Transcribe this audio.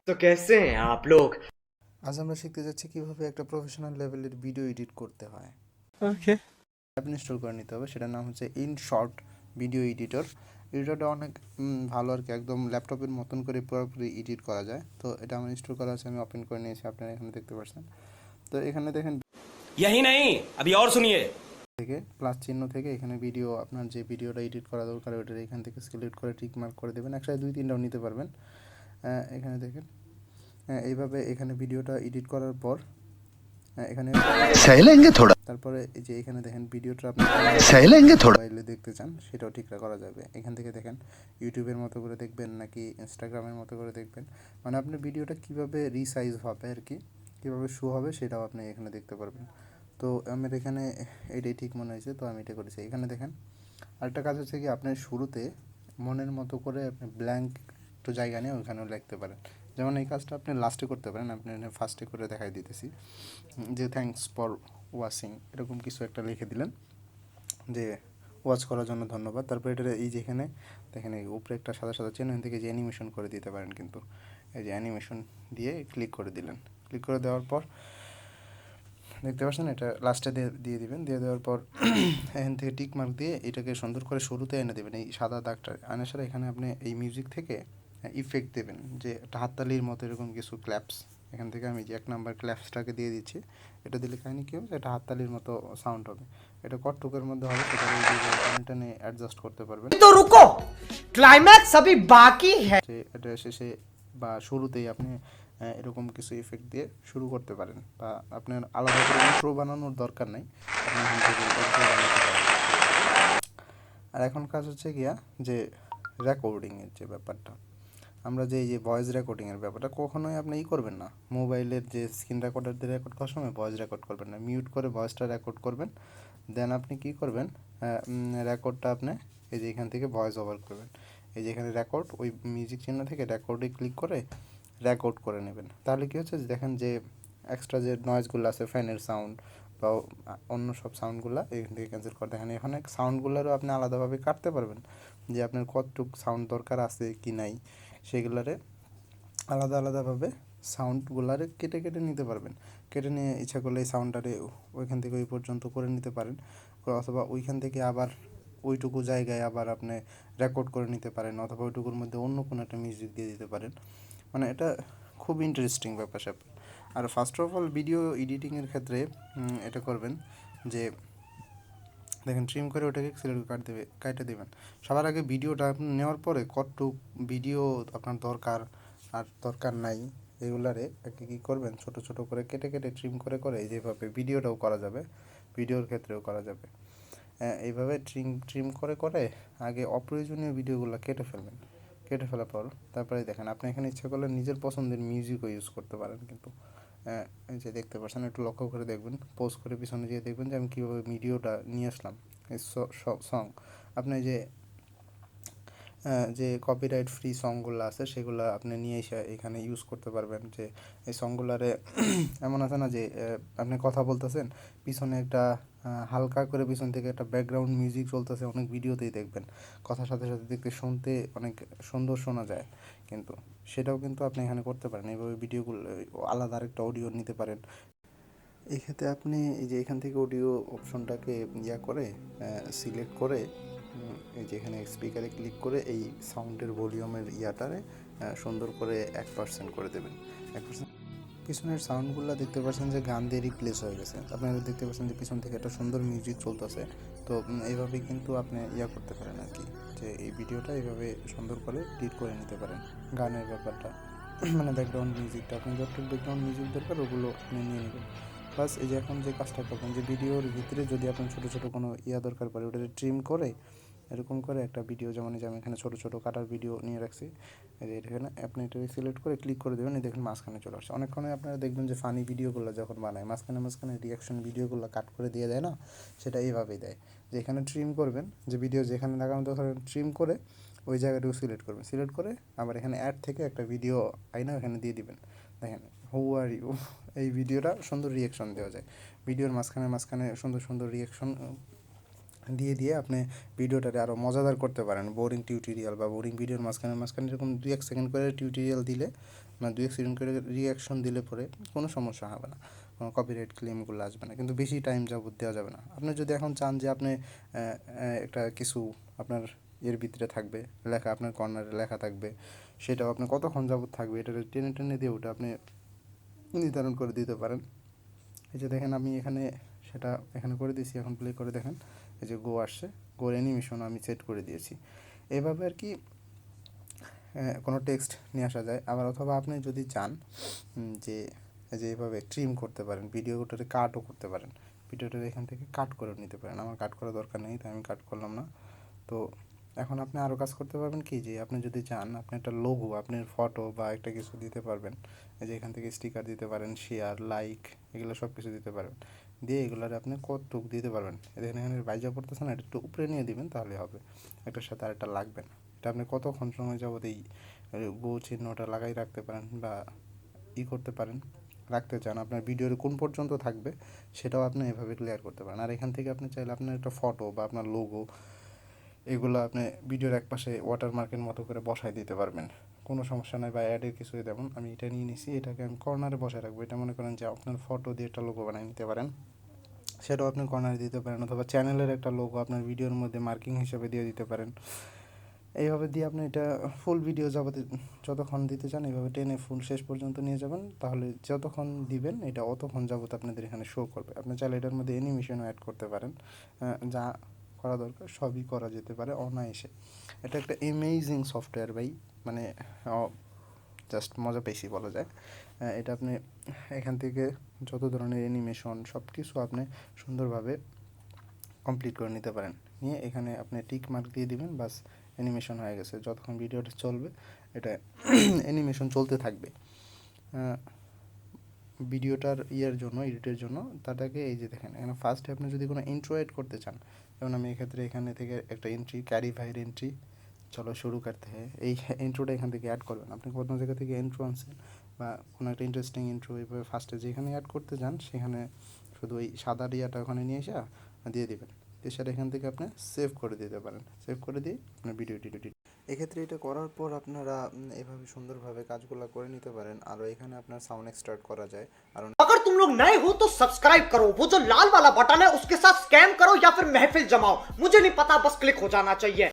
तो कैसे हैं आप लोग। আজ আমরা শিখতে যাচ্ছি কিভাবে একটা প্রফেশনাল লেভেলের ভিডিও এডিট করতে হয়। ওকে। অ্যাপ ইনস্টল করে নিতে হবে, সেটার নাম হচ্ছে ইন শর্ট ভিডিও এডিটর। এডিটরটা অনেক ভালো আর কি, একদম ল্যাপটপের মতন করে পুরোপুরি এডিট করা যায়। তো এটা আমার ইনস্টল করা আছে, আমি ওপেন করে নিয়েছি, আপনারা এখানে দেখতে পাচ্ছেন। তো এখানে দেখেন यही नहीं अभी और सुनिए। থেকে প্লাস চিহ্ন থেকে এখানে ভিডিও, আপনার যে ভিডিওটা এডিট করা দরকার ওটা এখান থেকে সিলেক্ট করে টিক মার্ক করে দেবেন। একসাথে 2-3টাও নিতে পারবেন। এখানে দেখেন এইভাবে এখানে ভিডিওটা এডিট করার পর এখানে তারপরে এই যে এখানে দেখেন ভিডিওটা আপনি মোবাইলে দেখতে চান সেটাও ঠিক করা যাবে। এখান থেকে দেখেন ইউটিউবের মতো করে দেখবেন নাকি ইনস্টাগ্রামের মতো করে দেখবেন, মানে আপনার ভিডিওটা কীভাবে রিসাইজ হবে আর কি, কীভাবে শো হবে সেটাও আপনি এখানে দেখতে পারবেন। তো আমার এখানে এটাই ঠিক মনে হয়েছে, তো আমি এটা করেছি। এখানে দেখেন আরেকটা কাজ হচ্ছে কি, আপনার শুরুতে মনের মতো করে আপনি ব্ল্যাঙ্ক একটু জায়গা নিয়ে ওইখানেও লিখতে পারেন। যেমন এই কাজটা আপনি লাস্টে করতে পারেন, আপনি ফার্স্টে করে দেখাই দিতেছি যে থ্যাঙ্কস ফর ওয়াচিং, এরকম কিছু একটা লিখে দিলেন যে ওয়াচ করার জন্য ধন্যবাদ। তারপরে এটা এই যেখানে দেখেন এই উপরে একটা সাদা সাদা চেন, এখান থেকে যে অ্যানিমেশন করে দিতে পারেন, কিন্তু এই যে অ্যানিমেশন দিয়ে ক্লিক করে দিলেন। ক্লিক করে দেওয়ার পর দেখতে পাচ্ছেন এটা লাস্টে দিয়ে দিবেন। দিয়ে দেওয়ার পর এখান থেকে টিক মার্ক দিয়ে এটাকে সুন্দর করে শুরুতে এনে দেবেন, এই সাদা দাগটা আনার সাথে এখানে আপনি এই মিউজিক থেকে ইফেক্ট দেবেন, যে একটা হাততালির মতো এরকম কিছু ক্ল্যাপস। এখান থেকে আমি যে 1 নাম্বার ক্ল্যাপসটাকে দিয়ে দিচ্ছি। এটা দিলে কাহিনি কী হবে, এটা হাততালির মতো সাউন্ড হবে। এটা কতটুকুর মধ্যে হবে সেটা টানে টানে অ্যাডজাস্ট করতে পারবেন। तो रुको, क्लाइमैक्स अभी बाकी है। যে এটা শেষে বা শুরুতেই আপনি এরকম কিছু ইফেক্ট দিয়ে শুরু করতে পারেন, বা আপনার আলাদা করে ইন্ট্রো বানানোর দরকার নেই, আপনি এখান থেকে ইন্ট্রো বানাতে পারেন। আর এখন কাজ হচ্ছে গিয়া যে রেকর্ডিংয়ের যে ব্যাপারটা, আমরা যে এই যে ভয়েস রেকর্ডিংয়ের ব্যাপারটা কখনোই আপনি করবেন না। মোবাইলের যে স্ক্রিন রেকর্ডার দিয়ে রেকর্ড করার সময় ভয়েস রেকর্ড করবেন না, মিউট করে ভয়েসটা রেকর্ড করবেন। দেন আপনি কী করবেন, রেকর্ডটা আপনি এই যে এখান থেকে ভয়েস ওভার করবেন। এই যে এখানে রেকর্ড, ওই মিউজিক চিহ্ন থেকে রেকর্ডে ক্লিক করে রেকর্ড করে নেবেন। তাহলে কী হচ্ছে, দেখেন যে এক্সট্রা যে নয়েজগুলো আছে, ফ্যানের সাউন্ড বা অন্য সব সাউন্ডগুলো এখান থেকে ক্যান্সেল করে দেখেন। এখানে সাউন্ডগুলোরও আপনি আলাদাভাবে কাটতে পারবেন, যে আপনার কতটুকু সাউন্ড দরকার আছে কি নাই সেগুলারে আলাদা আলাদাভাবে সাউন্ডগুলারে কেটে কেটে নিতে পারবেন। কেটে নিয়ে ইচ্ছা করলে এই সাউন্ডটারে ওইখান থেকে ওই পর্যন্ত করে নিতে পারেন, অথবা ওইখান থেকে আবার ওইটুকু জায়গায় আবার আপনি রেকর্ড করে নিতে পারেন, অথবা ওইটুকুর মধ্যে অন্য কোনো একটা মিউজিক দিয়ে দিতে পারেন। মানে এটা খুব ইন্টারেস্টিং ব্যাপার স্যাপার। আর ফার্স্ট অফ অল ভিডিও এডিটিংয়ের ক্ষেত্রে এটা করবেন যে দেখেন ট্রিম করে ওটাকে সিলেক্ট কাটে দেবেন। সবার আগে ভিডিওটা আপনি নেওয়ার পরে কতটুক ভিডিও আপনার দরকার আর দরকার নাই এগুলারে আগে কী করবেন, ছোট ছোট করে কেটে কেটে ট্রিম করে করে যেভাবে ভিডিওটাও করা যাবে, ভিডিওর ক্ষেত্রেও করা যাবে। এইভাবে ট্রিম করে করে আগে অপ্রয়োজনীয় ভিডিওগুলো কেটে ফেলবেন। কেটে ফেলার পর তারপরে দেখেন আপনি এখানে ইচ্ছা করলে নিজের পছন্দের মিউজিকও ইউজ করতে পারেন, কিন্তু এই যে দেখতে পাচ্ছেন, একটু লক্ষ্য করে দেখবেন, পোজ করে পিছনে যেয়ে দেখবেন যে আমি কীভাবে ভিডিওটা নিয়ে আসলাম। এই সং আপনি যে কপিরাইট ফ্রি সংগুলো আছে সেগুলো আপনি নিয়ে এসে এখানে ইউজ করতে পারবেন। যে এই সংগুলারে এমন আছে না যে আপনি কথা বলতেছেন, পিছনে একটা হালকা করে পিছন থেকে একটা ব্যাকগ্রাউন্ড মিউজিক চলতেছে, অনেক ভিডিওতেই দেখবেন কথার সাথে সাথে দেখতে শুনতে অনেক সুন্দর শোনা যায়, কিন্তু সেটাও কিন্তু আপনি এখানে করতে পারেন। এইভাবে ভিডিওগুলো আলাদা আরেকটা অডিও নিতে পারেন। এক্ষেত্রে আপনি এই যে এখান থেকে অডিও অপশনটাকে করে সিলেক্ট করে এই যে এখানে স্পিকারে ক্লিক করে এই সাউন্ডের ভলিউমের ইয়াটারে সুন্দর করে 1% করে দেবেন। 1% পিছনের সাউন্ডগুলো দেখতে পাচ্ছেন যে গান দিয়ে রিপ্লেস হয়ে গেছে। আপনারা দেখতে পাচ্ছেন যে পিছন থেকে একটা সুন্দর মিউজিক চলতেছে। তো এইভাবেই কিন্তু আপনি করতে পারেন আর কি, যে এই ভিডিওটা এইভাবে সুন্দর করে এডিট করে নিতে পারেন। গানের ব্যাপারটা মানে ব্যাকগ্রাউন্ড মিউজিকটা আপনি যতটুকু ব্যাকগ্রাউন্ড মিউজিক দরকার ওগুলো আপনি নিয়ে নেবেন। প্লাস এই যে এখন যে কাজটা করবেন, যে ভিডিওর ভিতরে যদি আপনার ছোটো ছোটো কোনো দরকার পড়ে ওটাকে ট্রিম করে এরকম করে একটা ভিডিও, যেমন এই যে আমি এখানে ছোটো ছোটো কাটার ভিডিও নিয়ে রাখছি, এখানে আপনি এটা সিলেক্ট করে ক্লিক করে দেবেন, এই দেখেন মাঝখানে চলে আসছে। অনেকক্ষণে আপনারা দেখবেন যে ফানি ভিডিওগুলো যখন বানায় মাঝখানে রিয়াকশন ভিডিওগুলো কাট করে দিয়ে দেয় না, সেটা এইভাবেই দেয়। যে এখানে ট্রিম করবেন, যে ভিডিও যেখানে লাগানো দরকার ট্রিম করে ওই জায়গাটাও সিলেক্ট করবেন, সিলেক্ট করে আবার এখানে অ্যাড থেকে একটা ভিডিও আইনা এখানে দিয়ে দিবেন। দেখেন হু আর ইউ, এই ভিডিওটা সুন্দর রিয়াকশন দেওয়া যায়। ভিডিওর মাঝখানে মাঝখানে সুন্দর সুন্দর রিয়াকশন দিয়ে দিয়ে আপনি ভিডিওটাকে আরও মজাদার করতে পারেন। বোরিং টিউটোরিয়াল বা বোরিং ভিডিওর মাঝখানে মাঝখানে এরকম 2-1 সেকেন্ড করে টিউটোরিয়াল দিলে, মানে 2-1 সেকেন্ড করে রিয়াকশন দিলে পরে কোনো সমস্যা হবে না, কোনো কপিরাইট ক্লেমগুলো আসবে না, কিন্তু বেশি টাইম যাবত দেওয়া যাবে না। আপনি যদি এখন চান যে আপনি একটা কিছু আপনার এর ভিতরে থাকবে লেখা, আপনার কর্নারে লেখা থাকবে, সেটাও আপনি কতক্ষণ যাবত থাকবে এটা টেনে টেনে দিয়ে ওটা আপনি নির্ধারণ করে দিতে পারেন। এই যে দেখেন আমি এখানে সেটা এখানে করে দিয়েছি, এখন প্লে করে দেখেন এই যে গো আসছে, গোর অ্যানিমেশন আমি সেট করে দিয়েছি। এভাবে আর কি কোনো টেক্সট নিয়ে আসা যায়। আবার অথবা আপনি যদি চান যে এই যে এইভাবে ট্রিম করতে পারেন, ভিডিওটাকে কাটও করতে পারেন, ভিডিওটা এখান থেকে কাট করে নিতে পারেন। আমার কাট করার দরকার নেই, তাই আমি কাট করলাম না। তো এখন আপনি আরও কাজ করতে পারবেন কি, যে আপনি যদি চান আপনি একটা লোগো, আপনার ফটো বা একটা কিছু দিতে পারবেন। এই যে এখান থেকে স্টিকার দিতে পারেন, শেয়ার, লাইক, এগুলো সব কিছু দিতে পারবেন। দিয়ে এগুলোর আপনি কতটুক দিতে পারবেন, এখানে বাইজা পড়তেছে না, এটা একটু উপরে নিয়ে দিবেন, তাহলে হবে। একটার সাথে আরেকটা লাগবে না। এটা আপনি কতক্ষণ সময় যাবত এই গো চিহ্নটা লাগাই রাখতে পারেন বা করতে পারেন, রাখতে চান, আপনার ভিডিওর কোন পর্যন্ত থাকবে সেটাও আপনি এভাবে ক্লিয়ার করতে পারেন। আর এখান থেকে আপনি চাইলে আপনার একটা ফটো বা আপনার লোগো এগুলো আপনি ভিডিওর একপাশে ওয়াটারমার্কের মতো করে বসায় দিতে পারবেন, কোনো সমস্যা নাই। বা অ্যাডের কিছু যেমন আমি এটা নিয়ে নিছি, এটাকে আমি কর্নারে বসায় রাখবো। এটা মনে করেন যে আপনার ফটো দিয়ে একটা লোগো বানিয়ে নিতে পারেন, সেটাও আপনি কর্নারে দিতে পারেন। অথবা চ্যানেলের একটা লোগো আপনার ভিডিওর মধ্যে মার্কিং হিসেবে দিয়ে দিতে পারেন। এইভাবে দিয়ে আপনি এটা ফুল ভিডিও যতক্ষণ দিতে চান এইভাবে টেনে ফুল শেষ পর্যন্ত নিয়ে যাবেন, তাহলে যতক্ষণ দিবেন এটা অতক্ষণ যাবত আপনাদের এখানে শো করবে। আপনি চাইলে এটার মধ্যে অ্যানিমেশনও অ্যাড করতে পারেন, যা করা দরকার সবই করা যেতে পারে অনায়াসে। এটা একটা অ্যামেজিং সফটওয়্যার ভাই, মানে জাস্ট মজা পেয়েছি বলা যায়। এটা আপনি এখান থেকে যত ধরনের অ্যানিমেশন সব কিছু আপনি সুন্দরভাবে কমপ্লিট করে নিতে পারেন। নিয়ে এখানে আপনি টিক মার্ক দিয়ে দিবেন, বাস অ্যানিমেশন হয়ে গেছে। যতক্ষণ ভিডিওটা চলবে এটা অ্যানিমেশন চলতে থাকবে। ভিডিওটার জন্য এডিটের জন্য তাটাকে এই যে দেখেন এখানে ফার্স্টে আপনি যদি কোনো ইন্ট্রো এড করতে চান, যেমন আমি এক্ষেত্রে এখানে থেকে একটা এন্ট্রি, ক্যারি ভাইয়ের এন্ট্রি, চলো শুরু করতে হয়, এই ইন্ট্রোটা এখান থেকে অ্যাড করবেন। আপনি কোনো জায়গা থেকে ইন্ট্রো আনছেন বা কোনো একটা ইন্টারেস্টিং ইন্ট্রো, এইভাবে ফার্স্টে যেখানে অ্যাড করতে চান সেখানে শুধু ওই সাদা ইয়াটা ওখানে নিয়ে এসে দিয়ে দেবেন। এছাড়া এখান থেকে আপনি সেভ করে দিতে পারেন, সেভ করে দিয়ে আপনার ভিডিওটি এক্ষেত্রে এটা করার পর আপনারা এভাবে সুন্দরভাবে কাজগুলো করে নিতে পারেন। আরও এখানে আপনার সাউন্ড এক্সট্রাক্ট করা যায়। আর अगर तुम लोग नए हो तो सब्सक्राइब करो, वो जो लाल वाला बटन है उसके साथ स्कैम करो या फिर महफिल जमाओ, मुझे नहीं पता, बस क्लिक हो जाना चाहिए।